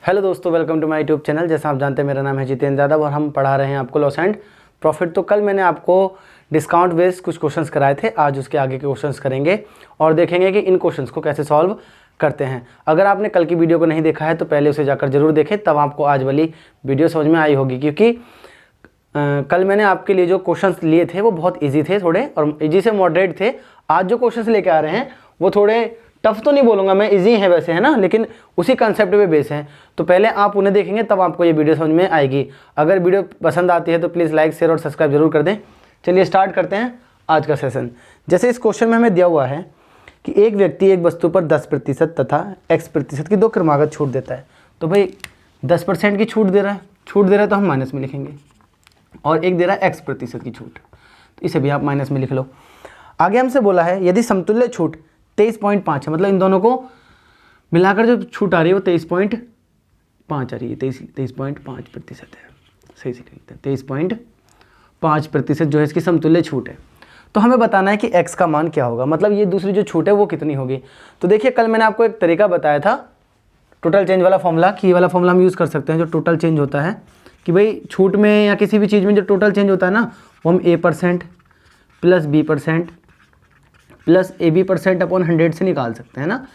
Hello दोस्तों, welcome to my YouTube channel. जैसा आप जानते हैं मेरा नाम है जितेंद्र यादव और हम पढ़ा रहे हैं आपको लॉस एंड प्रॉफिट। तो कल मैंने आपको डिस्काउंट बेस्ड कुछ क्वेश्चंस कराए थे, आज उसके आगे के क्वेश्चंस करेंगे और देखेंगे कि इन क्वेश्चंस को कैसे सॉल्व करते हैं। अगर आपने कल की वीडियो को नहीं देखा है तो पहले उसे जाकर जरूर देखें, तब आपको आज वाली वीडियो समझ में आई होगी। क्योंकि कल मैंने आपके लिए जो क्वेश्चंस लिए थे वो बहुत ईजी थे थोड़े, और ईजी से मॉडरेट थे। आज जो क्वेश्चंस लेके आ रहे हैं वो थोड़े टफ तो नहीं बोलूँगा मैं, इजी है वैसे, है ना, लेकिन उसी कंसेप्ट पे बेस है। तो पहले आप उन्हें देखेंगे तब आपको ये वीडियो समझ में आएगी। अगर वीडियो पसंद आती है तो प्लीज़ लाइक, शेयर और सब्सक्राइब जरूर कर दें। चलिए स्टार्ट करते हैं आज का सेशन। जैसे इस क्वेश्चन में हमें दिया हुआ है कि एक व्यक्ति एक वस्तु पर 10% तथा x% की 2 क्रमागत छूट देता है। तो भाई 10% की छूट दे रहा है तो हम माइनस में लिखेंगे, और एक दे रहा है x% की छूट, तो इसे भी आप माइनस में लिख लो। आगे हमसे बोला है यदि समतुल्य छूट 23.5 है, मतलब इन दोनों को मिलाकर जो छूट आ रही है वो 23.5 आ रही है, 23.5% है, सही से लिखते हैं 23.5% जो है इसकी समतुल्य छूट है। तो हमें बताना है कि x का मान क्या होगा, मतलब ये दूसरी जो छूट है वो कितनी होगी। तो देखिए कल मैंने आपको एक तरीका बताया था टोटल चेंज वाला फॉर्मूला, कि ये वाला फॉर्मूला हम यूज़ कर सकते हैं जो टोटल चेंज होता है, कि भाई छूट में या किसी भी चीज़ में जो टोटल चेंज होता है ना, वो हम A% plus B% plus AB% upon 100 से निकाल सकते हैं ना।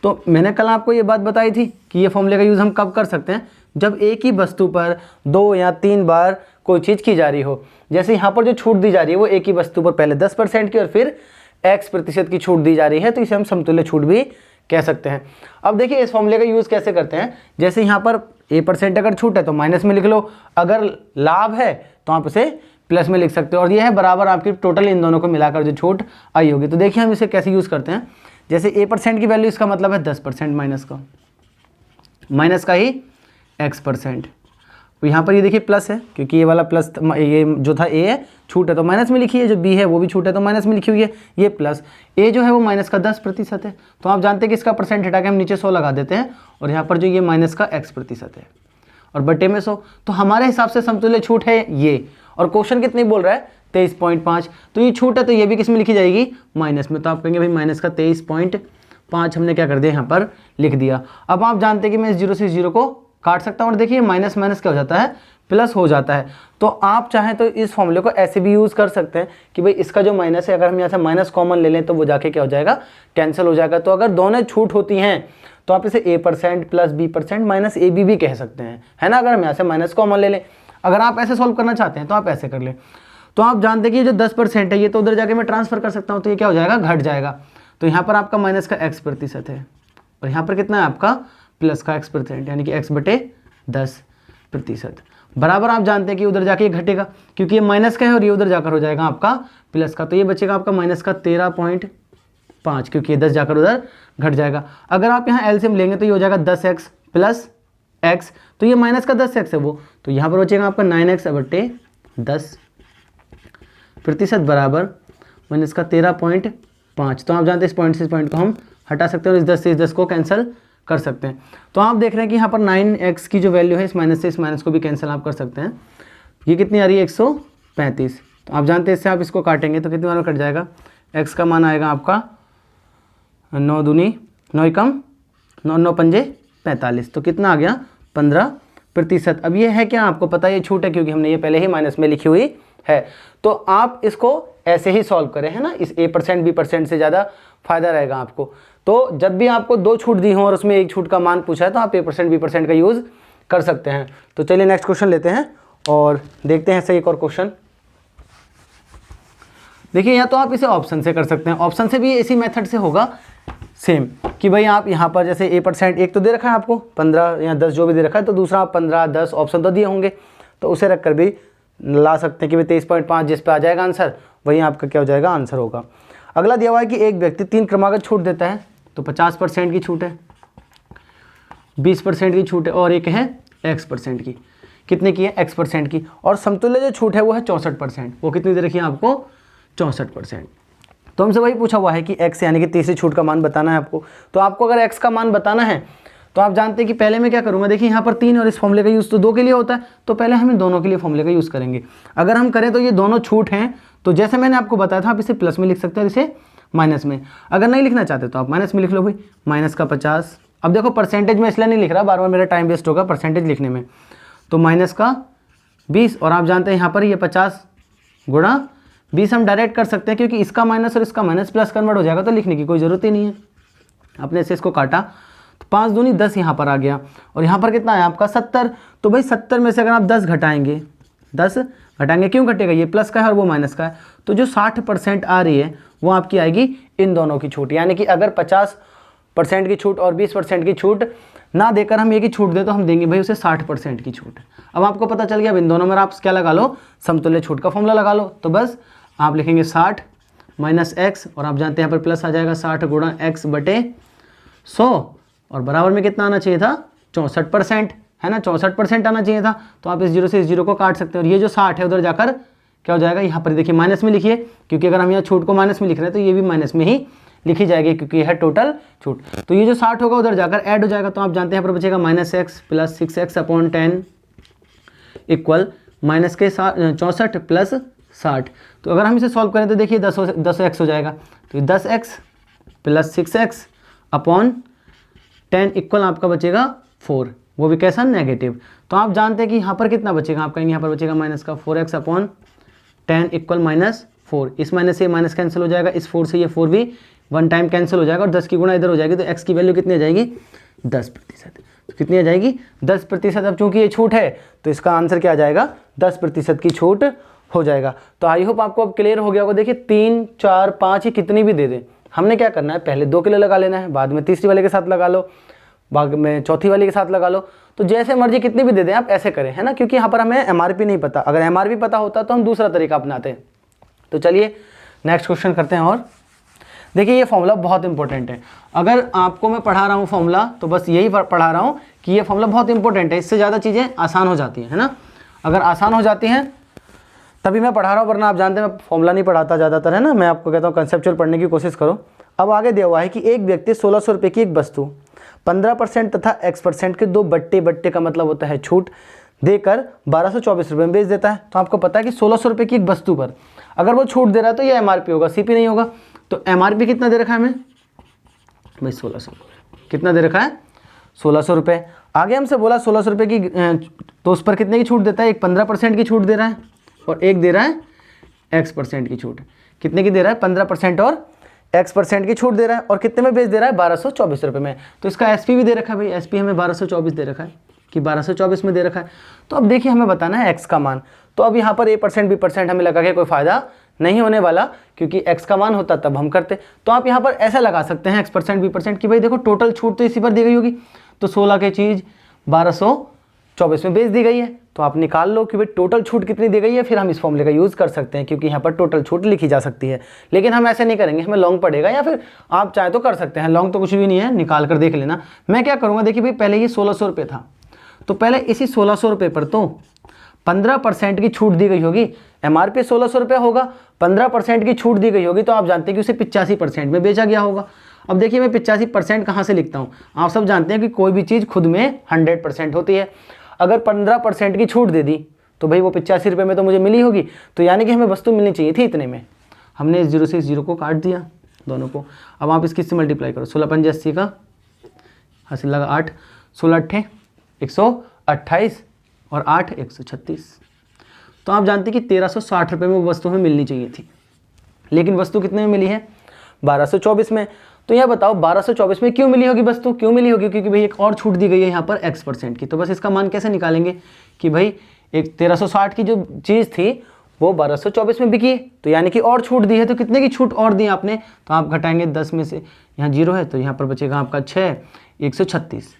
तो मैंने कल आपको ये बात बताई थी कि ये फॉर्मूले का यूज़ हम कब कर सकते हैं, जब एक ही वस्तु पर 2 या 3 बार कोई चीज़ की जा रही हो। जैसे यहाँ पर जो छूट दी जा रही है वो एक ही वस्तु पर पहले 10% की और फिर x% की छूट दी जा रही है, तो इसे हम समतुल्य छूट भी कह सकते हैं। अब देखिए इस फॉर्मूले का यूज़ कैसे करते हैं। जैसे यहाँ पर A% अगर छूट है तो माइनस में लिख लो, अगर लाभ है तो आप इसे प्लस में लिख सकते हो, और ये है बराबर आपकी टोटल इन दोनों को मिलाकर जो छूट आई होगी। तो देखिए हम इसे कैसे यूज़ करते हैं। जैसे A% की वैल्यू, इसका मतलब है 10% माइनस का ही x%। तो यहाँ पर ये देखिए प्लस है, क्योंकि ये वाला प्लस, ये जो था A है छूट है तो माइनस में लिखी है, जो B है वो भी छूट है तो माइनस में लिखी हुई है। ये प्लस A जो है वो माइनस का 10% है, तो आप जानते हैं कि इसका परसेंट हटा के हम नीचे 100 लगा देते हैं, और यहाँ पर जो ये माइनस का x% है और बटे में 100। तो हमारे हिसाब से समतुल्य छूट है ये, और क्वेश्चन कितनी बोल रहा है 23.5, तो ये छूट है तो ये भी किस में लिखी जाएगी, माइनस में। तो आप कहेंगे भाई माइनस का 23.5 हमने क्या कर दिया यहाँ पर लिख दिया। अब आप जानते हैं कि मैं इस 0 से 0 को काट सकता हूँ, और देखिए माइनस माइनस क्या हो जाता है, प्लस हो जाता है। तो आप चाहें तो इस फॉर्मूले को ऐसे भी यूज़ कर सकते हैं कि भाई इसका जो माइनस है, अगर हम यहाँ से माइनस कॉमन ले लें तो वो जाके क्या हो जाएगा, कैंसिल हो जाएगा। तो अगर दोनों छूट होती हैं तो आप इसे A% plus B% minus AB भी कह सकते हैं, है ना, अगर हम यहाँ से माइनस कॉमन ले लें। अगर आप ऐसे सॉल्व करना चाहते हैं तो आप ऐसे कर लें। तो आप जानते हैं कि ये जो 10% है ये तो उधर जाके मैं ट्रांसफर कर सकता हूँ, तो ये क्या हो जाएगा, घट जाएगा। तो यहाँ पर आपका माइनस का x% है, और यहाँ पर कितना है आपका प्लस का x%, यानी कि x/10%। बराबर आप जानते हैं कि उधर जाके ये घटेगा, क्योंकि ये माइनस का है और ये उधर जाकर हो जाएगा आपका प्लस का। तो ये बचेगा आपका माइनस का 13.5, क्योंकि ये 10 जाकर उधर घट जाएगा। अगर आप यहाँ एलसीएम लेंगे तो ये हो जाएगा 10x प्लस x, तो ये माइनस का 10x है वो, तो यहाँ पर बचेगा आपका 9x/10% बराबर माइनस का 13.5। तो आप जानते हैं इस पॉइंट से इस पॉइंट को हम हटा सकते हैं और इस 10 से इस 10 को कैंसिल कर सकते हैं। तो आप देख रहे हैं कि यहाँ पर 9x की जो वैल्यू है इस माइनस से इस माइनस को भी कैंसिल आप कर सकते हैं। ये कितनी आ रही है 135। तो आप जानते हैं इससे आप इसको काटेंगे तो कितनी बार कट जाएगा, x का मान आएगा आपका 9 दूनी 9 एकम 9 9 पंजे 45, तो कितना आ गया 15%। अब ये है क्या, आपको पता है ये छूट है क्योंकि हमने ये पहले ही माइनस में लिखी हुई है। तो आप इसको ऐसे ही सॉल्व करें, है ना, इस A% B% से ज़्यादा फायदा रहेगा आपको। तो जब भी आपको 2 छूट दी हो और उसमें एक छूट का मान पूछा है तो आप A% B% का यूज़ कर सकते हैं। तो चलिए नेक्स्ट क्वेश्चन लेते हैं और देखते हैं सही एक और क्वेश्चन। देखिए या तो आप इसे ऑप्शन से कर सकते हैं, ऑप्शन से भी इसी मेथड से होगा सेम, कि भाई आप यहाँ पर जैसे A% एक तो दे रखा है आपको 15 या 10 जो भी दे रखा है, तो दूसरा आप 15 10 ऑप्शन तो दिए होंगे, तो उसे रख कर भी ला सकते हैं कि भाई 23.5 जिस पे आ जाएगा आंसर वही आपका क्या हो जाएगा, आंसर होगा। अगला दिया हुआ है कि एक व्यक्ति 3 क्रमागत छूट देता है, तो 50% की छूट है, 20% की छूट है, और एक है x% की। कितने की है, x% की। और समतुल्य जो छूट है वो है 64%, वो कितनी दे रखी है आपको, 64%। तो हमसे वही पूछा हुआ है कि x यानी कि तीसरी छूट का मान बताना है आपको। तो आपको अगर x का मान बताना है तो आप जानते हैं कि पहले मैं क्या करूँगा, देखिए यहाँ पर 3 और इस फॉर्मूले का यूज़ तो 2 के लिए होता है, तो पहले हम दोनों के लिए फॉर्मूले का यूज़ करेंगे। अगर हम करें तो ये दोनों छूट हैं, तो जैसे मैंने आपको बताया था आप इसे प्लस में लिख सकते हो, इसे माइनस में। अगर नहीं लिखना चाहते तो आप माइनस में लिख लो भाई, माइनस का 50 अब देखो परसेंटेज में इसलिए नहीं लिख रहा, बार बार मेरा टाइम वेस्ट होगा परसेंटेज लिखने में। तो माइनस का 20 और आप जानते हैं यहाँ पर ये 50 गुणा 20 हम डायरेक्ट कर सकते हैं क्योंकि इसका माइनस और इसका माइनस प्लस कन्वर्ट हो जाएगा, तो लिखने की कोई ज़रूरत ही नहीं है। आपने से इसको काटा तो 5 दूनी 10 यहाँ पर आ गया और यहाँ पर कितना है आपका 70। तो भाई 70 में से अगर आप 10 घटाएंगे, 10 घटाएंगे, क्यों घटेगा, ये प्लस का है और वो माइनस का है, तो जो 60% आ रही है वो आपकी आएगी इन दोनों की छूट। यानी कि अगर 50% की छूट और 20% की छूट ना देकर हम ये की छूट दे तो हम देंगे भाई उसे 60% की छूट। अब आपको पता चल गया, अब इन दोनों में आप क्या लगा लो, समतुल्य छूट का फॉर्मूला लगा लो। तो बस आप लिखेंगे 60 माइनस एक्स और आप जानते हैं यहाँ पर प्लस आ जाएगा 60 गुणा एक्स बटे 100 और बराबर में कितना आना चाहिए था 64%, है ना, 64% आना चाहिए था। तो आप इस जीरो से इस जीरो को काट सकते हैं और ये जो 60 है उधर जाकर क्या हो जाएगा, यहाँ पर देखिए माइनस में लिखिए, क्योंकि अगर हम यहाँ छूट को माइनस में लिख रहे हैं तो ये भी माइनस में ही लिखी जाएगी क्योंकि यह है टोटल छूट। तो ये जो 60 होगा उधर जाकर ऐड हो जाएगा। तो आप जानते हैं यहाँ पर बचेगा minus x plus 6x upon 10 equal minus के 64 प्लस 60। तो अगर हम इसे सॉल्व करें तो देखिए 10x हो जाएगा। तो 10x plus 6x upon 10 equal आपका बचेगा 4, वो भी कैसा, नेगेटिव। तो आप जानते हैं कि यहाँ पर कितना बचेगा, आप कहेंगे यहाँ पर बचेगा माइनस का 4x अपॉन 10 इक्वल माइनस 4। इस माइनस से माइनस कैंसिल हो जाएगा, इस 4 से ये 4 भी वन टाइम कैंसिल हो जाएगा और 10 की गुणा इधर हो जाएगी। तो x की वैल्यू कितनी आ जाएगी, 10%। तो कितनी आ जाएगी, 10%। अब चूंकि ये छूट है तो इसका आंसर क्या आ जाएगा, 10% की छूट हो जाएगा। तो आई होप आपको अब क्लियर हो गया होगा। देखिए 3, 4, 5 ही कितनी भी दे दे, हमने क्या करना है, पहले 2 के लिए लगा लेना है, बाद में तीसरी वाले के साथ लगा लो, बाद में चौथी वाली के साथ लगा लो। तो जैसे मर्जी कितनी भी दे दें आप ऐसे करें, है ना, क्योंकि यहाँ पर हमें एमआरपी नहीं पता। अगर एमआरपी पता होता तो हम दूसरा तरीका अपनाते हैं। तो चलिए नेक्स्ट क्वेश्चन करते हैं। और देखिए ये फॉर्मूला बहुत इंपॉर्टेंट है। अगर आपको मैं पढ़ा रहा हूँ फॉर्मूला तो बस यही पढ़ा रहा हूँ कि ये फॉर्मूला बहुत इंपॉर्टेंट है, इससे ज़्यादा चीज़ें आसान हो जाती हैं, है ना। अगर आसान हो जाती हैं तभी मैं पढ़ा रहा हूँ, वरना आप जानते हैं मैं फॉर्मूला नहीं पढ़ाता ज़्यादातर, है ना। मैं आपको कहता हूँ कंसेप्चुअल पढ़ने की कोशिश करो। अब आगे दिया हुआ है कि एक व्यक्ति 1600 रुपये की एक वस्तु 15% तथा x% के 2 बट्टे का मतलब होता है छूट देकर 1224 रुपये में बेच देता है। तो आपको पता है कि 1600 रुपये की एक वस्तु पर अगर वो छूट दे रहा है तो ये एमआरपी होगा, सीपी नहीं होगा। तो एमआरपी कितना दे रखा है हमें भाई, 1600। कितना दे रखा है, 1600 रुपये। आगे हमसे बोला 1600 रुपये की, तो उस पर कितने की छूट देता है, एक 15% की छूट दे रहा है और एक दे रहा है x% की छूट। कितने की दे रहा है, 15% और x% की छूट दे रहा है और कितने में बेच दे रहा है, 1224 रुपये में। तो इसका एसपी भी दे रखा है भाई, एसपी हमें 1224 दे रखा है कि 1224 में दे रखा है। तो अब देखिए हमें बताना है x का मान। तो अब यहाँ पर a% b% हमें लगा के कोई फ़ायदा नहीं होने वाला, क्योंकि x का मान होता तब हम करते। तो आप यहाँ पर ऐसा लगा सकते हैं x% b% की भाई देखो टोटल छूट तो इसी पर दी गई होगी, तो 16 की चीज़ 1224 में बेच दी गई है। तो आप निकाल लो कि भाई टोटल छूट कितनी दी गई है, फिर हम इस फॉर्मूले का यूज़ कर सकते हैं, क्योंकि यहाँ पर टोटल छूट लिखी जा सकती है। लेकिन हम ऐसे नहीं करेंगे, हमें लॉन्ग पड़ेगा, या फिर आप चाहे तो कर सकते हैं, लॉन्ग तो कुछ भी नहीं है, निकाल कर देख लेना। मैं क्या करूँगा, देखिए भाई पहले ये 1600 रुपये था, तो पहले इसी 1600 रुपये पर तो 15% की छूट दी गई होगी। एमआरपी 1600 रुपये होगा, 15% की छूट दी गई होगी, तो आप जानते हैं कि उसे 85% में बेचा गया होगा। अब देखिए मैं 85% कहाँ से लिखता हूँ, आप सब जानते हैं कि कोई भी चीज़ खुद में 100% होती है। अगर 15% की छूट दे दी तो भाई वो 85 रुपये में तो मुझे मिली होगी, तो यानी कि हमें वस्तु मिलनी चाहिए थी इतने में। हमने इस जीरो से इस जीरो को काट दिया दोनों को। अब आप इसकी से मल्टीप्लाई करो, 16 पंजे 80 का हासिल लगा 8, 16 अट्ठे 128 और 8 136। तो आप जानते हैं कि 1360 रुपये में वो वस्तु हमें मिलनी चाहिए थी, लेकिन वस्तु कितने में मिली है, 1224 में। तो यह बताओ 1224 में क्यों मिली होगी वस्तु, क्यों मिली होगी, क्योंकि भाई एक और छूट दी गई है यहाँ पर x% की। तो बस इसका मान कैसे निकालेंगे कि भाई एक 1360 की जो चीज़ थी वो 1224 में बिकी है, तो यानी कि और छूट दी है, तो कितने की छूट और दी आपने, तो आप घटाएंगे 10 में से, यहाँ 0 है तो यहाँ पर बचेगा आपका 6, 136।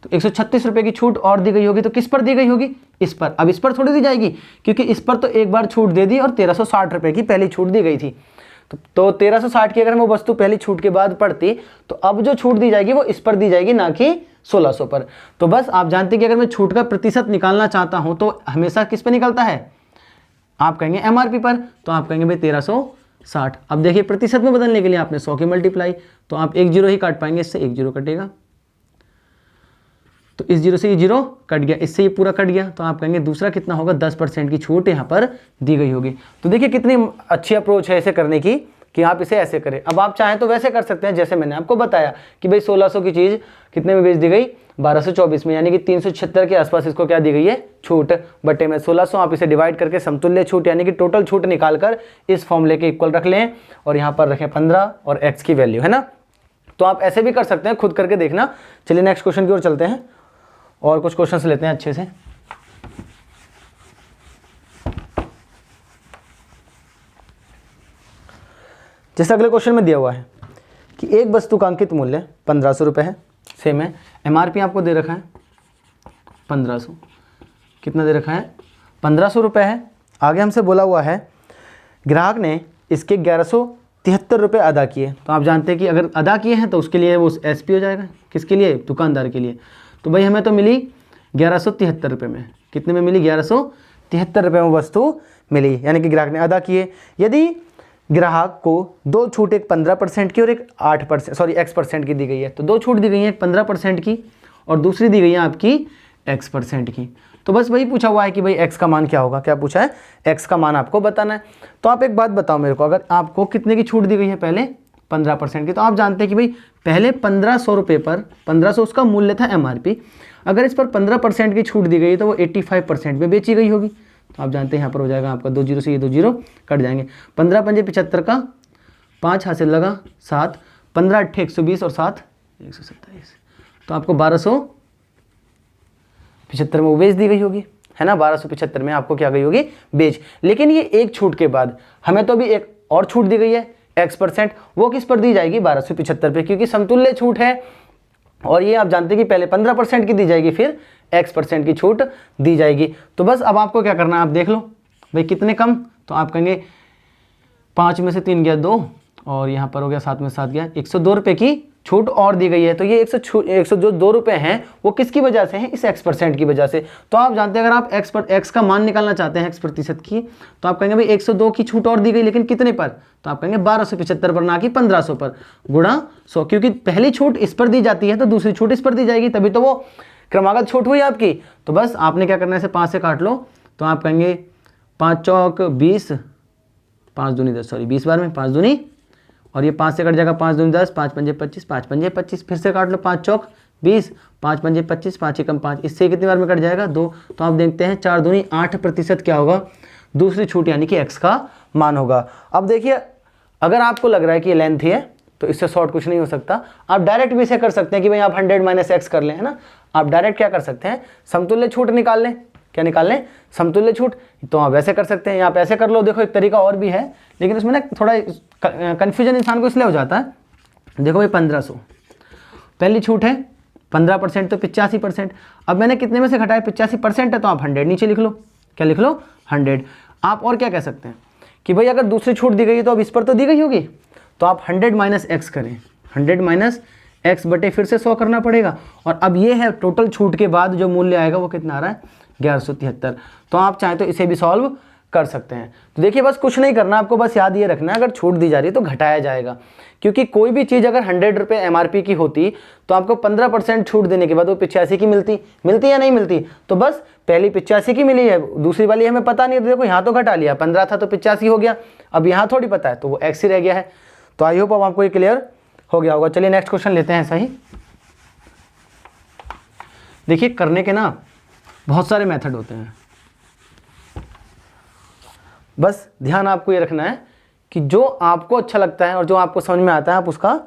तो 136 रुपये की छूट और दी गई होगी, तो किस पर दी गई होगी, इस पर। अब इस पर थोड़ी दी जाएगी, क्योंकि इस पर तो एक बार छूट दे दी और 1360 रुपये की पहली छूट दी गई थी। तो 1360 की अगर हम वो वस्तु पहली छूट के बाद पड़ती, तो अब जो छूट दी जाएगी वो इस पर दी जाएगी, ना कि 1600 पर। तो बस आप जानते हैं कि अगर मैं छूट का प्रतिशत निकालना चाहता हूं तो हमेशा किस पर निकलता है, आप कहेंगे एमआरपी पर, तो आप कहेंगे भाई 1360। अब देखिए प्रतिशत में बदलने के लिए आपने 100 की मल्टीप्लाई, तो आप एक जीरो ही काट पाएंगे, इससे एक जीरो कटेगा, तो इस जीरो से ये जीरो कट गया, इससे ये पूरा कट गया, तो आप कहेंगे दूसरा कितना होगा, 10% की छूट यहाँ पर दी गई होगी। तो देखिए कितनी अच्छी अप्रोच है इसे करने की, कि आप इसे ऐसे करें। अब आप चाहें तो वैसे कर सकते हैं जैसे मैंने आपको बताया कि भाई 1600 की चीज़ कितने में बेच दी गई, 1224 में, यानी कि 376 के आसपास इसको क्या दी गई है, छूट, बटे में 1600। आप इसे डिवाइड करके समतुल्य छूट यानी कि टोटल छूट निकाल कर इस फॉर्मूले के इक्वल रख लें और यहाँ पर रखें 15 और x की वैल्यू, है ना। तो आप ऐसे भी कर सकते हैं, खुद करके देखना। चलिए नेक्स्ट क्वेश्चन की ओर चलते हैं और कुछ क्वेश्चंस लेते हैं अच्छे से। जैसे अगले क्वेश्चन में दिया हुआ है कि एक वस्तु का अंकित मूल्य 1500 रुपये है, सेम है, एमआरपी आपको दे रखा है 1500, कितना दे रखा है, 1500 रुपये है। आगे हमसे बोला हुआ है ग्राहक ने इसके 1173 रुपये अदा किए। तो आप जानते हैं कि अगर अदा किए हैं तो उसके लिए वो एसपी हो जाएगा, किसके लिए, दुकानदार के लिए। तो भाई हमें तो मिली 1173 रुपये में, कितने में मिली, 1173 रुपये में वस्तु मिली, यानी कि ग्राहक ने अदा किए। यदि ग्राहक को दो छूट, एक 15% की और एक 8%, सॉरी x% की दी गई है, तो दो छूट दी गई है, एक 15% की और दूसरी दी गई है आपकी x% की। तो बस वही पूछा हुआ है कि भाई x का मान क्या होगा, क्या पूछा है, x का मान आपको बताना है। तो आप एक बात बताओ मेरे को, अगर आपको कितने की छूट दी गई है, पहले 15% की, तो आप जानते हैं कि भाई पहले 1500 रुपये पर 1500 उसका मूल्य था MRP, अगर इस पर 15% की छूट दी गई तो वो 85% में बेची गई होगी। तो आप जानते हैं यहाँ पर हो जाएगा आपका 2 जीरो से ये 2 जीरो कट जाएंगे, 15 पंजे 75 का 5 हासिल लगा 7, 15 अट्ठे 120 और 7 127, तो आपको 1275 में वो बेच दी गई होगी, है ना। 1275 में आपको क्या गई होगी, बेच। लेकिन ये एक छूट के बाद हमें तो अभी एक और छूट दी गई है x%, वो किस पर दी जाएगी, 1275 पे, क्योंकि समतुल्य छूट है। और ये आप जानते हैं कि पहले 15% की दी जाएगी, फिर x% की छूट दी जाएगी। तो बस अब आपको क्या करना है, आप देख लो भाई कितने कम, तो आप कहेंगे 5 में से 3 गया 2 और यहाँ पर हो गया 7 में 7 गया, 102 रुपये की छूट और दी गई है। तो ये 102 रुपये हैं वो किसकी वजह से हैं, इस x% की वजह से। तो आप जानते हैं अगर आप x का मान निकालना चाहते हैं x% की, तो आप कहेंगे भाई 102 की छूट और दी गई, लेकिन कितने पर, तो आप कहेंगे 1275 पर, ना कि 1500 पर, गुणा 100, क्योंकि पहली छूट इस पर दी जाती है तो दूसरी छूट इस पर दी जाएगी, तभी तो वो क्रमागत छूट हुई आपकी। तो बस आपने क्या करना है, इसे 5 से काट लो, तो आप कहेंगे 5 चौक 20, 5 दूनी 10, सॉरी 20 बार में 5 दूनी, और ये 5 से कट जाएगा 5 दूनी 10, 5 पंजे 25, 5 पंजे 25, फिर से काट लो, 5 चौक 20, 5 पंजे 25, 5 एकम 5, इससे कितनी बार में कट जाएगा 2। तो आप देखते हैं 4 दूनी 8% क्या होगा, दूसरी छूट यानी कि x का मान होगा। अब देखिए अगर आपको लग रहा है कि ये लेंथ ही है तो इससे शॉर्ट कुछ नहीं हो सकता, आप डायरेक्ट भी इसे कर सकते हैं कि भाई आप 100 माइनस x कर लें, है ना। आप डायरेक्ट क्या कर सकते हैं, समतुल्य छूट निकाल लें, क्या निकाल लें, समतुल्य छूट। तो आप वैसे कर सकते हैं, यहाँ पे ऐसे कर लो। देखो एक तरीका और भी है, लेकिन उसमें ना थोड़ा कन्फ्यूजन इंसान को इसलिए हो जाता है। देखो भाई 1500 पहली छूट है, 15% तो 85%, अब मैंने कितने में से घटाया, 85% है, तो आप 100 नीचे लिख लो, क्या लिख लो, 100। आप और क्या कह सकते हैं कि भाई अगर दूसरी छूट दी गई तो अब इस पर तो दी गई होगी, तो आप 100 माइनस x करें, 100 माइनस x बटे फिर से 100 करना पड़ेगा, और अब ये है टोटल छूट के बाद जो मूल्य आएगा वो कितना आ रहा है, 1173। तो आप चाहें तो इसे भी सॉल्व कर सकते हैं। तो देखिए बस कुछ नहीं करना, आपको बस याद ये रखना है अगर छूट दी जा रही है तो घटाया जाएगा, क्योंकि कोई भी चीज़ अगर 100 रुपये MRP की होती तो आपको 15% छूट देने के बाद वो 85 की मिलती या नहीं मिलती। तो बस पहली 85 की मिली है, दूसरी वाली हमें पता नहीं है, देखो यहाँ तो घटा लिया, 15 था तो 85 हो गया, अब यहाँ थोड़ी पता है तो वो x ही रह गया है। तो आई होप अब आपको ये क्लियर हो गया होगा। चलिए नेक्स्ट क्वेश्चन लेते हैं। ऐसा ही देखिए करने के ना बहुत सारे मेथड होते हैं, बस ध्यान आपको ये रखना है कि जो आपको अच्छा लगता है और जो आपको समझ में आता है आप उसका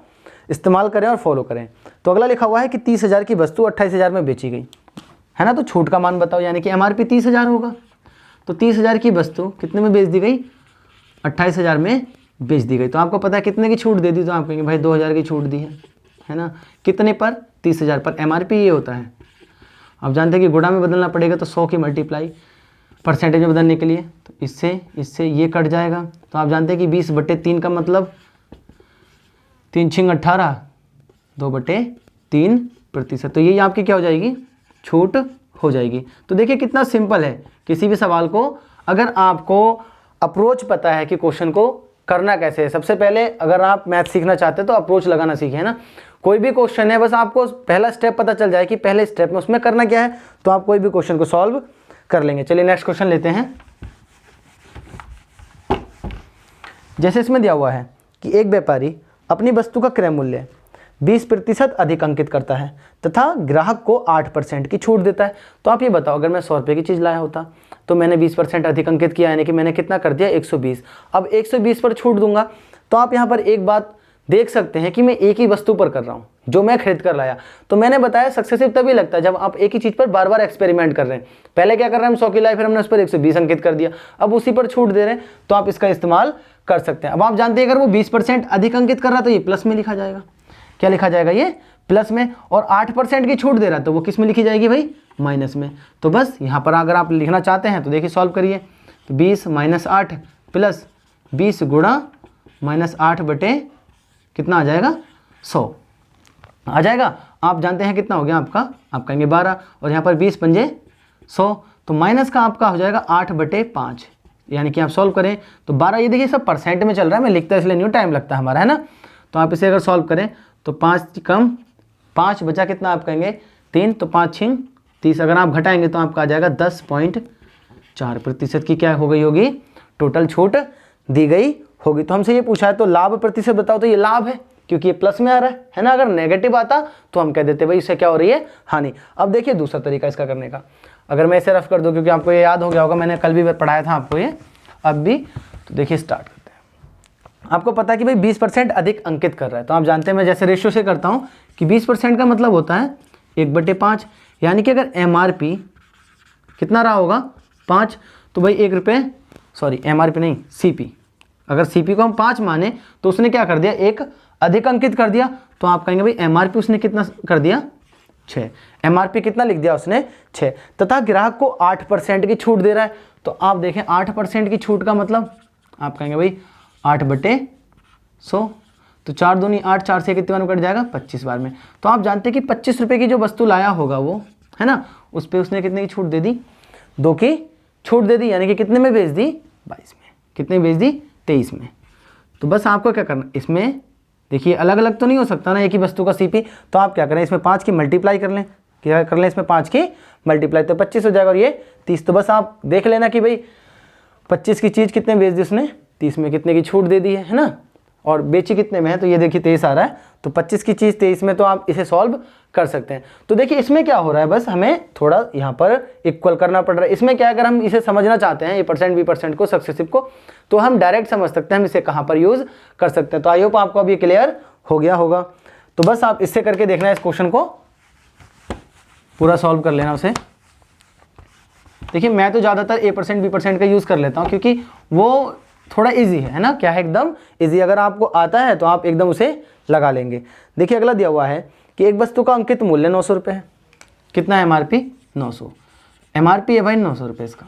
इस्तेमाल करें और फॉलो करें। तो अगला लिखा हुआ है कि 30,000 की वस्तु 28,000 में बेची गई, है ना। तो छूट का मान बताओ, यानी कि MRP 30,000 होगा, तो 30,000 की वस्तु कितने में बेच दी गई, 28,000 में बेच दी गई। तो आपको पता है कितने की छूट दे दी, तो आप कहेंगे भाई 2,000 की छूट दी है ना। कितने पर, 30,000 पर। MRP ये होता है, आप जानते हैं कि गुणा में बदलना पड़ेगा, तो 100 की मल्टीप्लाई परसेंटेज में बदलने के लिए, तो इससे ये कट जाएगा। तो आप जानते हैं कि 20/3 का मतलब 3 छिंग 18, 2/3%। तो ये आपकी क्या हो जाएगी, छूट हो जाएगी। तो देखिए कितना सिंपल है, किसी भी सवाल को अगर आपको अप्रोच पता है कि क्वेश्चन को करना कैसे है। सबसे पहले अगर आप मैथ सीखना चाहते हैं तो अप्रोच लगाना सीखे, है ना। कोई भी क्वेश्चन है बस आपको पहला स्टेप पता चल जाए कि पहले स्टेप में उसमें करना क्या है, तो आप कोई भी क्वेश्चन को सॉल्व कर लेंगे। चलिए नेक्स्ट क्वेश्चन लेते हैं। जैसे इसमें दिया हुआ है कि एक व्यापारी अपनी वस्तु का क्रय मूल्य 20% अधिक अंकित करता है तथा ग्राहक को 8% की छूट देता है। तो आप ये बताओ, अगर मैं 100 रुपये की चीज़ लाया होता तो मैंने 20% अधिक अंकित किया, यानी कि मैंने कितना कर दिया 120। अब 120 पर छूट दूंगा। तो आप यहाँ पर एक बात देख सकते हैं कि मैं एक ही वस्तु पर कर रहा हूँ जो मैं खरीद कर लाया। तो मैंने बताया सक्सेसिव तभी लगता है जब आप एक ही चीज़ पर बार बार एक्सपेरिमेंट कर रहे हैं। पहले क्या कर रहे हैं, हम 100 की लाई, फिर हमने उस पर 120 अंकित कर दिया, अब उसी पर छूट दे रहे हैं, तो आप इसका इस्तेमाल कर सकते हैं। अब आप जानते हैं अगर वो 20% अधिक अंकित कर रहा है तो ये प्लस में लिखा जाएगा। क्या लिखा जाएगा, ये प्लस में, और 8% की छूट दे रहा है तो वो किस में लिखी जाएगी भाई, माइनस में। तो बस यहाँ पर अगर आप लिखना चाहते हैं तो देखिए सॉल्व करिए। तो 20 - 8 प्लस 20 गुणा -8 बटे कितना आ जाएगा 100 आ जाएगा। आप जानते हैं कितना हो गया आपका, आप कहेंगे 12, और यहाँ पर 20 पंजे 100, तो माइनस का आपका हो जाएगा 8/5, यानी कि आप सॉल्व करें तो 12। ये देखिए सब परसेंट में चल रहा है, मैं लिखता इसलिए नहीं, टाइम लगता है हमारा, है ना। तो आप इसे अगर सॉल्व करें तो 5 कम 5 बचा कितना, आप कहेंगे 3, तो 5 6 30, अगर आप घटाएंगे तो आपका आ जाएगा 10.4% की क्या हो गई होगी, टोटल छूट दी गई होगी। तो हमसे ये पूछा है तो लाभ प्रतिशत बताओ, तो ये लाभ है क्योंकि ये प्लस में आ रहा है ना। अगर नेगेटिव आता तो हम कह देते भाई इससे क्या हो रही है, हानि। अब देखिए दूसरा तरीका इसका करने का, अगर मैं इसे रफ कर दूं, क्योंकि आपको ये याद हो गया होगा, मैंने कल भी पढ़ाया था आपको ये, अब भी। तो देखिए स्टार्ट करते हैं। आपको पता है कि भाई 20% अधिक अंकित कर रहा है, तो आप जानते हैं मैं जैसे रेशियो से करता हूँ कि 20% का मतलब होता है 1/5, यानी कि अगर MRP कितना रहा होगा 5, तो भाई 1 रुपये, सॉरी MRP नहीं CP, अगर CP को हम 5 माने तो उसने क्या कर दिया, 1 अधिक अंकित कर दिया। तो आप कहेंगे भाई MRP उसने कितना कर दिया 6, MRP कितना लिख दिया उसने 6, तथा ग्राहक को 8% की छूट दे रहा है। तो आप देखें 8% की छूट का मतलब आप कहेंगे भाई 8/100, तो 4 दूनी 8, 4 से कितने बार में कट जाएगा 25 बार में। तो आप जानते हैं कि 25 रुपये की जो वस्तु लाया होगा वो, है ना, उस पर उसने कितने की छूट दे दी, 2 की छूट दे दी, यानी कि कितने में बेच दी 22 में, कितने बेच दी 23 में। तो बस आपको क्या करना, इसमें देखिए अलग अलग तो नहीं हो सकता ना एक ही वस्तु का CP, तो आप क्या करें, इसमें 5 की मल्टीप्लाई कर लें, क्या कर लें, इसमें 5 की मल्टीप्लाई, तो 25 हो जाएगा और ये 30। तो बस आप देख लेना कि भाई 25 की चीज़ कितने बेच दी उसने, 30 में कितने की छूट दे दी है ना, और बेची कितने में है, तो ये देखिए 23 आ रहा है, तो 25 की चीज़ 23 में, तो आप इसे सॉल्व कर सकते हैं। तो देखिए इसमें क्या हो रहा है, बस हमें थोड़ा यहाँ पर इक्वल करना पड़ रहा है। इसमें क्या, अगर हम इसे समझना चाहते हैं A% B% को, सक्सेसिव को, तो हम डायरेक्ट समझ सकते हैं हम इसे कहाँ पर यूज़ कर सकते हैं। तो आई होप आपको अभी क्लियर हो गया होगा। तो बस आप इससे करके देखना है, इस क्वेश्चन को पूरा सॉल्व कर लेना उसे। देखिए मैं तो ज़्यादातर A% B% का यूज़ कर लेता हूँ क्योंकि वो थोड़ा इजी है ना, क्या है, एकदम इजी। अगर आपको आता है तो आप एकदम उसे लगा लेंगे। देखिए अगला दिया हुआ है कि एक वस्तु का अंकित मूल्य 900 रुपये है, कितना है MRP 900, MRP है भाई 900 रुपये इसका।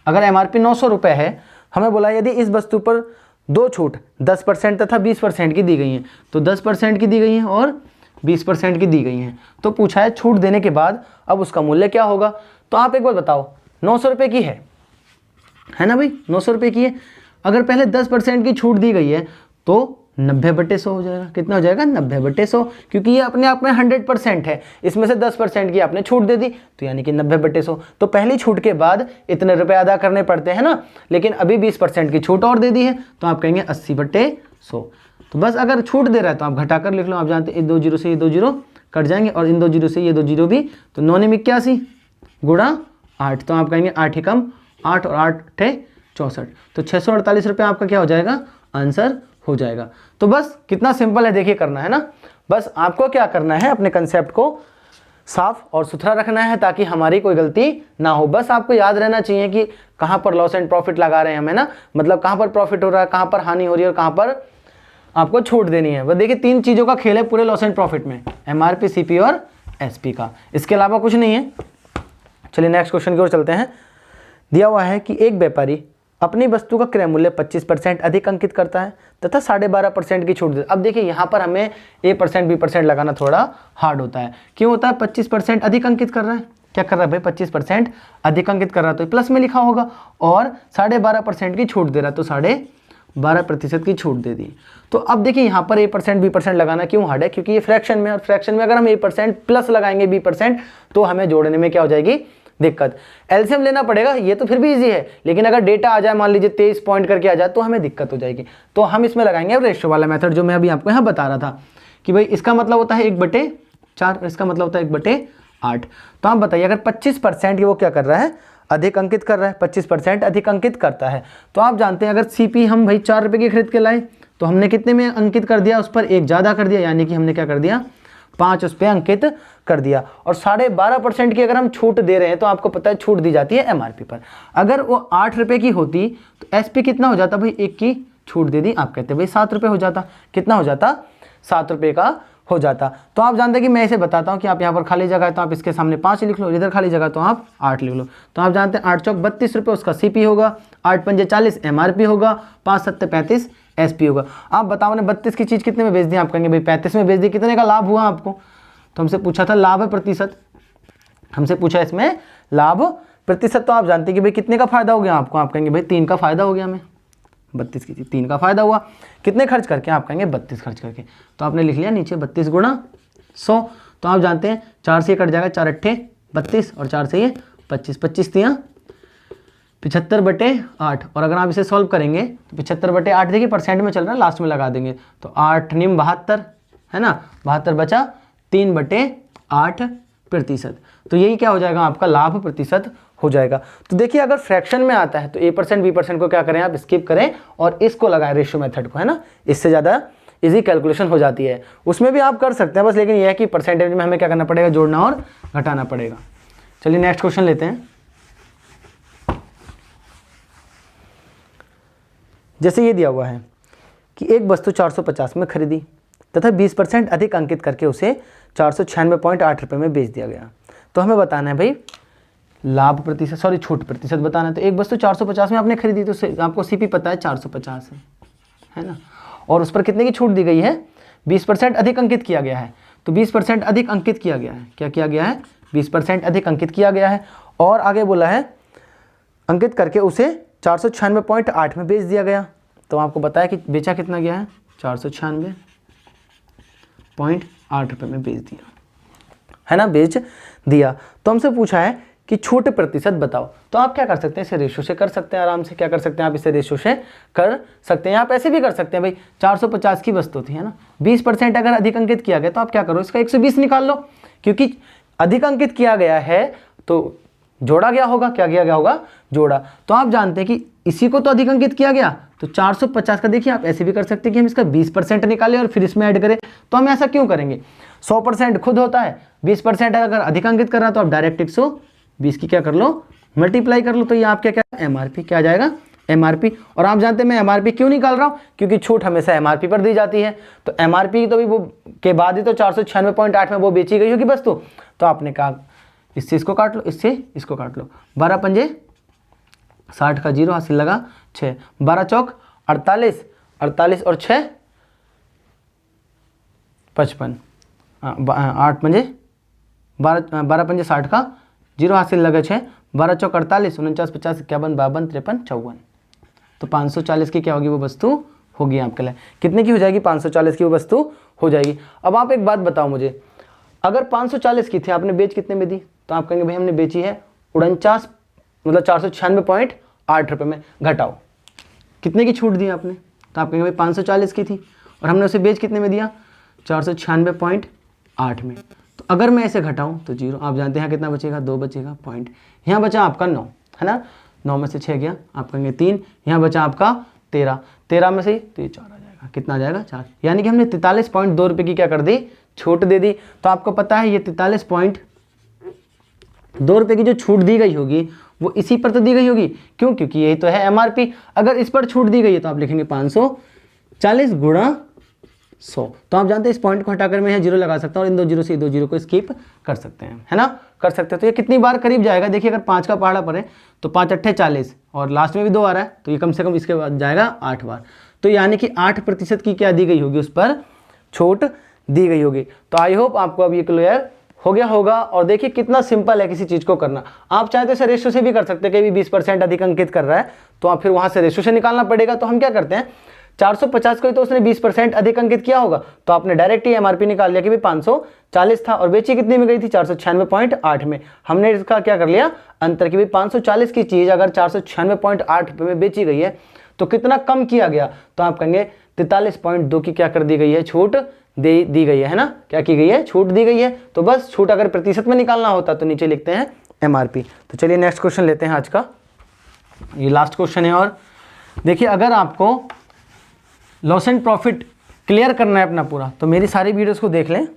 अगर MRP 900 रुपये है, हमें बोला यदि इस वस्तु पर 2 छूट 10% तथा 20% की दी गई हैं, तो 10% की दी गई हैं और 20% की दी गई हैं। तो पूछा है छूट देने के बाद अब उसका मूल्य क्या होगा। तो आप एक बार बताओ, 900 रुपये की है ना भाई, 900 रुपये की है, अगर पहले 10% की छूट दी गई है तो 90/100 हो जाएगा। कितना हो जाएगा 90/100, क्योंकि ये अपने आप में 100% है, इसमें से 10% की आपने छूट दे दी, तो यानी कि 90/100। तो पहली छूट के बाद इतने रुपए अदा करने पड़ते हैं ना, लेकिन अभी 20% की छूट और दे दी है, तो आप कहेंगे 80/100। तो बस अगर छूट दे रहा है तो आप घटा कर लिख लो। आप जानते हैं इन 2 जीरो से ये 2 जीरो कट जाएंगे और इन 2 जीरो से ये 2 जीरो भी, तो 9 में 81 गुणा 8, तो आप कहेंगे 8 ही कम 8 और 8 64, तो 648 रुपये आपका क्या हो जाएगा, आंसर हो जाएगा। तो बस कितना सिंपल है देखिए करना, है ना। बस आपको क्या करना है, अपने कंसेप्ट को साफ और सुथरा रखना है ताकि हमारी कोई गलती ना हो। बस आपको याद रहना चाहिए कि कहाँ पर लॉस एंड प्रॉफिट लगा रहे हैं हमें ना, मतलब कहाँ पर प्रॉफिट हो रहा है, कहाँ पर हानि हो रही है और कहाँ पर आपको छूट देनी है। बस देखिए 3 चीज़ों का खेल है पूरे लॉस एंड प्रॉफिट में, MRP CP और SP का, इसके अलावा कुछ नहीं है। चलिए नेक्स्ट क्वेश्चन की ओर चलते हैं। दिया हुआ है कि एक व्यापारी अपनी वस्तु का क्रय मूल्य 25% अधिक अंकित करता है तथा 12.5% की छूट देता है। अब देखिए यहाँ पर हमें A% B% लगाना थोड़ा हार्ड होता है। क्यों होता है, 25% अधिक अंकित कर रहा है, क्या कर रहा है भाई 25% अधिक अंकित कर रहा है, तो प्लस में लिखा होगा, और 12.5% की छूट दे रहा है, तो 12.5% की छूट दे दी। तो अब देखिए यहाँ पर A% B% लगाना क्यों हार्ड है, क्योंकि ये फ्रैक्शन में, और फ्रैक्शन में अगर हम A% प्लस लगाएंगे B% तो हमें जोड़ने में क्या हो जाएगी दिक्कत। एलसीएम लेना पड़ेगा, ये तो फिर भी इजी है, लेकिन अगर डेटा आ जाए मान लीजिए 23 पॉइंट करके आ जाए तो हमें दिक्कत हो जाएगी। तो हम इसमें लगाएंगे रेशियो वाला मेथड जो मैं अभी आपको यहाँ बता रहा था कि भाई इसका मतलब होता है 1/4, इसका मतलब होता है 1/8। तो आप बताइए अगर 25% वो क्या कर रहा है, अधिक अंकित कर रहा है, 25% अधिक अंकित करता है, तो आप जानते हैं अगर सीपी हम भाई 4 रुपये की खरीद के लाए तो हमने कितने में अंकित कर दिया, उस पर 1 ज़्यादा कर दिया, यानी कि हमने क्या कर दिया 5 उस पर अंकित कर दिया। और 12.5% की अगर हम छूट दे रहे हैं तो आपको पता है छूट दी जाती है एमआरपी पर। अगर वो 8 रुपये की होती तो एसपी कितना हो जाता भाई, 1 की छूट दे दी, आप कहते भाई 7 रुपये हो जाता। कितना हो जाता, 7 रुपये का हो जाता। तो आप जानते हैं कि मैं इसे बताता हूं कि आप यहाँ पर खाली जगह है तो आप इसके सामने 5 लिख लो, इधर खाली जगह तो आप 8 लिख लो। तो आप जानते हैं 8 चौक 32 रुपये उसका सीपी होगा, 8 पंजे 40 एमआरपी होगा, 5 सत्ते 35 एसपी होगा। आप बताओ ने 32 की चीज़ कितने में बेच दी, आप कहेंगे भाई 35 में बेच दी, कितने का लाभ हुआ आपको। तो हमसे पूछा था लाभ प्रतिशत, हमसे पूछा इसमें लाभ प्रतिशत। तो आप जानते हैं कि भाई कितने का फायदा हो गया आपको, आप कहेंगे भाई 3 का फायदा हो गया हमें, 32 की चीज़ 3 का फायदा हुआ। कितने खर्च करके, आप कहेंगे 32 खर्च करके। तो आपने लिख लिया नीचे 32 गुणा 100। तो आप जानते हैं 4 से कट जाएगा, 4 अट्ठे 32 और 4 से ये 25, 25 दिया 75/8। और अगर आप इसे सॉल्व करेंगे तो 75/8 देखिए परसेंट में चल रहा है, लास्ट में लगा देंगे तो 8 निम 72 है ना, 72 बचा 3/8%। तो यही क्या हो जाएगा आपका लाभ प्रतिशत हो जाएगा। तो देखिए अगर फ्रैक्शन में आता है तो A% B% को क्या करें आप स्किप करें और इसको लगाएं रेशियो मेथड को, है ना, इससे ज़्यादा इजी कैलकुलेशन हो जाती है। उसमें भी आप कर सकते हैं बस, लेकिन यह है कि परसेंटेज में हमें क्या करना पड़ेगा, जोड़ना और घटाना पड़ेगा। चलिए नेक्स्ट क्वेश्चन लेते हैं। जैसे ये दिया हुआ है कि एक वस्तु 450 में खरीदी तथा 20% अधिक अंकित करके उसे 496.8 रुपये में बेच दिया गया। तो हमें बताना है भाई लाभ प्रतिशत, सॉरी छूट प्रतिशत बताना है। तो एक वस्तु 450 में आपने खरीदी तो आपको सीपी पता है 450 है ना, और उस पर कितने की छूट दी गई है, 20% अधिक अंकित किया गया है। तो 20% अधिक अंकित किया गया है, क्या किया गया है, 20% अधिक अंकित किया गया है। और आगे बोला है अंकित करके उसे 496.8 में बेच दिया गया। तो आपको बताया कि बेचा कितना गया है, 496.8 रुपये में बेच दिया, है ना, बेच दिया। तो हमसे पूछा है कि छूट प्रतिशत बताओ। तो आप क्या कर सकते हैं, इसे रेशो से कर सकते हैं आराम से। क्या कर सकते हैं आप, इसे रेशो से कर सकते हैं। आप ऐसे भी कर सकते हैं भाई 450 की वस्तु थी, है ना, 20% अगर अधिक अंकित किया गया तो आप क्या करो, इसका 120 निकाल लो, क्योंकि अधिक अंकित किया गया है तो जोड़ा गया होगा, क्या किया गया होगा, जोड़ा। तो आप जानते हैं कि इसी को तो अधिक अंकित किया गया, तो 450 का देखिए आप ऐसे भी कर सकते हैं कि हम इसका 20% निकालें और फिर इसमें ऐड करें। तो हम ऐसा क्यों करेंगे, 100% खुद होता है, 20% अगर अधिक अंकित कर रहा तो आप डायरेक्ट 120 की क्या कर लो, मल्टीप्लाई कर लो। तो ये आपका क्या एमआरपी क्या आ जाएगा, एमआरपी। और आप जानते हैं मैं एमआरपी क्यों निकाल रहा हूँ, क्योंकि छूट हमेशा एमआरपी पर दी जाती है। तो एमआरपी तो भी वो के बाद ही तो 496.8 में वो बेची गई होगी वस्तु। तो आपने कहा इससे इसको काट लो, इससे इसको काट लो, 12 पंजे 60 का 0 हासिल लगा 6, 12 चौक 48, 48 और 6 55, 8 पंजे 12 पंजे 60 का 0 हासिल लगा 6, 12 चौक 48, 49 50 51 52 53 54। तो 540 की क्या होगी वो वस्तु होगी आपके लिए। कितने की हो जाएगी, 540 की वो वस्तु हो जाएगी। अब आप एक बात बताओ मुझे, अगर 540 की थी आपने बेच कितने में दी, तो आप कहेंगे भाई हमने बेची है 49 मतलब 496.8 रुपये में। घटाओ कितने की छूट दी आपने, तो आप कहेंगे भाई 540 की थी और हमने उसे बेच कितने में दिया, 496.8 में। तो अगर मैं इसे घटाऊं तो 0, आप जानते हैं कितना बचेगा, 2 बचेगा पॉइंट। यहाँ बचा आपका 9, है ना, 9 में से 6 गया, आप कहेंगे 3, यहाँ बचा आपका 13, 13 में से तो ये 4 आ जाएगा, कितना आ जाएगा 4। यानी कि हमने 43.2 रुपये की क्या कर दी, छूट दे दी। तो आपको पता है ये 43.2 रुपये की जो छूट दी गई होगी वो इसी पर तो दी गई होगी, क्यों, क्योंकि यही तो है एमआरपी। अगर इस पर छूट दी गई है तो आप लिखेंगे 540 गुणा 100। तो आप जानते हैं इस पॉइंट को हटाकर मैं यहाँ 0 लगा सकता हूँ और इन 2 0 से 2 0 को स्किप कर सकते हैं, है ना, कर सकते हैं। तो ये कितनी बार करीब जाएगा, देखिए अगर 5 का पहाड़ा पड़े तो 5 अट्ठे 40 और लास्ट में भी 2 आ रहा है, तो ये कम से कम इसके बाद जाएगा 8 बार। तो यानी कि 8% की क्या दी गई होगी, उस पर छूट दी गई होगी। तो आई होप आपको अब ये क्लियर हो गया होगा। और देखिए कितना सिंपल है किसी चीज़ को करना। आप चाहे तो इसे रेशो से भी कर सकते हैं, कहीं भी 20% अधिक अंकित कर रहा है तो आप फिर वहाँ से रेशो से निकालना पड़ेगा। तो हम क्या करते हैं, 450 को ही तो उसने 20% अधिक अंकित किया होगा, तो आपने डायरेक्ट ही एमआरपी निकाल लिया कि भाई 540 था और बेची कितनी में गई थी 496.8 में। हमने इसका क्या कर लिया अंतर कि भाई 540 की चीज़ अगर 496.8 रुपये में बेची गई है तो कितना कम किया गया, तो आप कहेंगे 43.2 की क्या कर दी गई है, छूट दी गई है ना, क्या की गई है, छूट दी गई है। तो बस छूट अगर प्रतिशत में निकालना होता तो नीचे लिखते हैं एमआरपी। तो चलिए नेक्स्ट क्वेश्चन लेते हैं आज का, ये लास्ट क्वेश्चन है। और देखिए अगर आपको लॉस एंड प्रॉफिट क्लियर करना है अपना पूरा तो मेरी सारी वीडियोस को देख लें,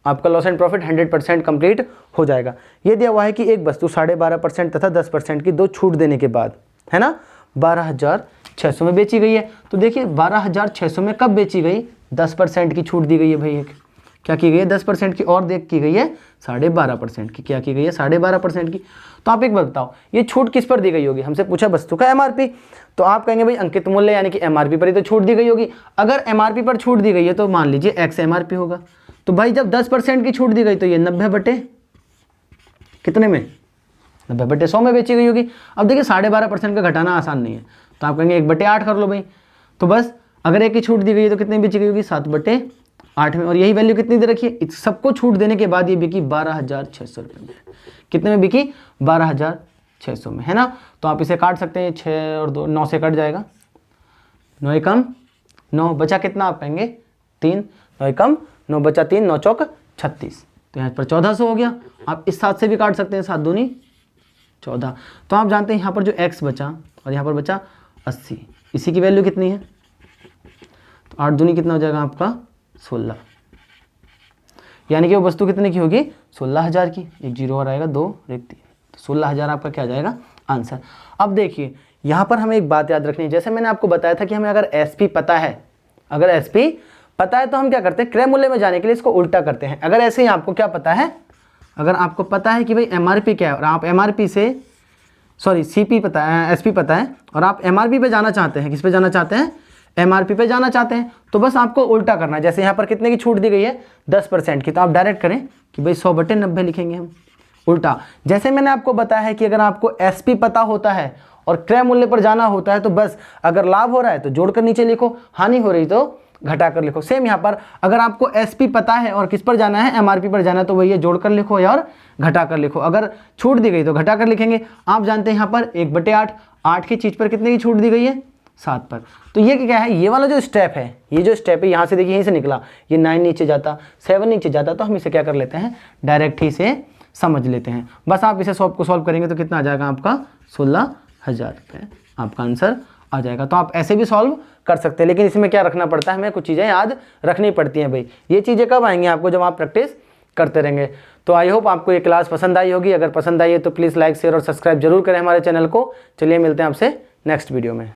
आपका लॉस एंड प्रॉफिट 100% कंप्लीट हो जाएगा। ये दिया हुआ है कि एक वस्तु 12.5% तथा 10% की दो छूट देने के बाद, है ना, 12,600 में बेची गई है। तो देखिए 12,600 में कब बेची गई, 10% की छूट दी गई है भाई, एक क्या की गई है 10% की, और देख की गई है 12.5% की, क्या की गई है 12.5% की। तो आप एक बात बताओ ये छूट किस पर दी गई होगी, हमसे पूछा वस्तु का एमआरपी, तो आप कहेंगे भाई अंकित मूल्य यानी कि एमआरपी पर ही तो छूट दी गई होगी। अगर एमआरपी पर छूट दी गई है तो मान लीजिए एक्स एमआरपी होगा, तो भाई जब 10% की छूट दी गई तो ये 90 बटे कितने में, 90 बटे 100 में बेची गई होगी। अब देखिए 12.5% का घटाना आसान नहीं है, तो आप कहेंगे 1/8 कर लो भाई। तो बस अगर एक की छूट दी गई है तो कितनी बेची गई होगी 7/8 में, और यही वैल्यू कितनी दे रखी है, इस सबको छूट देने के बाद ये बिकी 12,600 रुपये में। कितने में बिकी 12,600 में, है ना। तो आप इसे काट सकते हैं, 6 और 2 9 से कट जाएगा, 9 एकम 9 बचा कितना, आप कहेंगे 3, 9 एकम 9 बचा 3, 9 चौक 36, तो यहाँ पर 1400 हो गया। आप इस 7 से भी काट सकते हैं, 7 दूनी 14। तो आप जानते हैं यहाँ पर जो x बचा और यहाँ पर बचा 80, इसी की वैल्यू कितनी है, तो 8 दूनी कितना हो जाएगा आपका 16, यानी कि वो वस्तु कितने की होगी 16,000 की, एक जीरो और आएगा 2 और एक 3, तो 16,000 आपका क्या आ जाएगा आंसर। अब देखिए यहाँ पर हमें एक बात याद रखनी है, जैसे मैंने आपको बताया था कि हमें अगर एसपी पता है, अगर एसपी पता है तो हम क्या करते हैं क्रय मूल्य में जाने के लिए इसको उल्टा करते हैं। अगर ऐसे ही आपको क्या पता है, अगर आपको पता है कि भाई एमआरपी क्या है और आप एमआरपी से सीपी पता है, एसपी पता है और आप एमआरपी पे जाना चाहते हैं, किस पे जाना चाहते हैं, एमआरपी पे जाना चाहते हैं, तो बस आपको उल्टा करना है। जैसे यहाँ पर कितने की छूट दी गई है 10% की, तो आप डायरेक्ट करें कि भाई 100/90 लिखेंगे हम उल्टा। जैसे मैंने आपको बताया है कि अगर आपको एसपी पता होता है और क्रय मूल्य पर जाना होता है तो बस अगर लाभ हो रहा है तो जोड़कर नीचे लिखो, हानि हो रही तो घटा कर लिखो। सेम यहाँ पर अगर आपको एसपी पता है और किस पर जाना है, एमआरपी पर जाना है, तो वही जोड़कर लिखो या और घटा कर लिखो। अगर छूट दी गई तो घटा कर लिखेंगे। आप जानते हैं यहाँ पर 1/8, 8 की चीज़ पर कितने की छूट दी गई है 7 पर। तो ये क्या है, ये वाला जो स्टेप है, ये जो स्टेप है यहाँ से देखिए, यहीं से निकला, ये 9 नीचे जाता, 7 नीचे जाता, तो हम इसे क्या कर लेते हैं डायरेक्ट ही से समझ लेते हैं। बस आप इसे सॉल्व करेंगे तो कितना आ जाएगा आपका 16,000 रुपये, आपका आंसर आ जाएगा। तो आप ऐसे भी सॉल्व कर सकते हैं, लेकिन इसमें क्या रखना पड़ता है, हमें कुछ चीज़ें याद रखनी पड़ती हैं भाई। ये चीज़ें कब आएंगी आपको, जब आप प्रैक्टिस करते रहेंगे। तो आई होप आपको ये क्लास पसंद आई होगी। अगर पसंद आई है तो प्लीज़ लाइक शेयर और सब्सक्राइब जरूर करें हमारे चैनल को। चलिए मिलते हैं आपसे नेक्स्ट वीडियो में।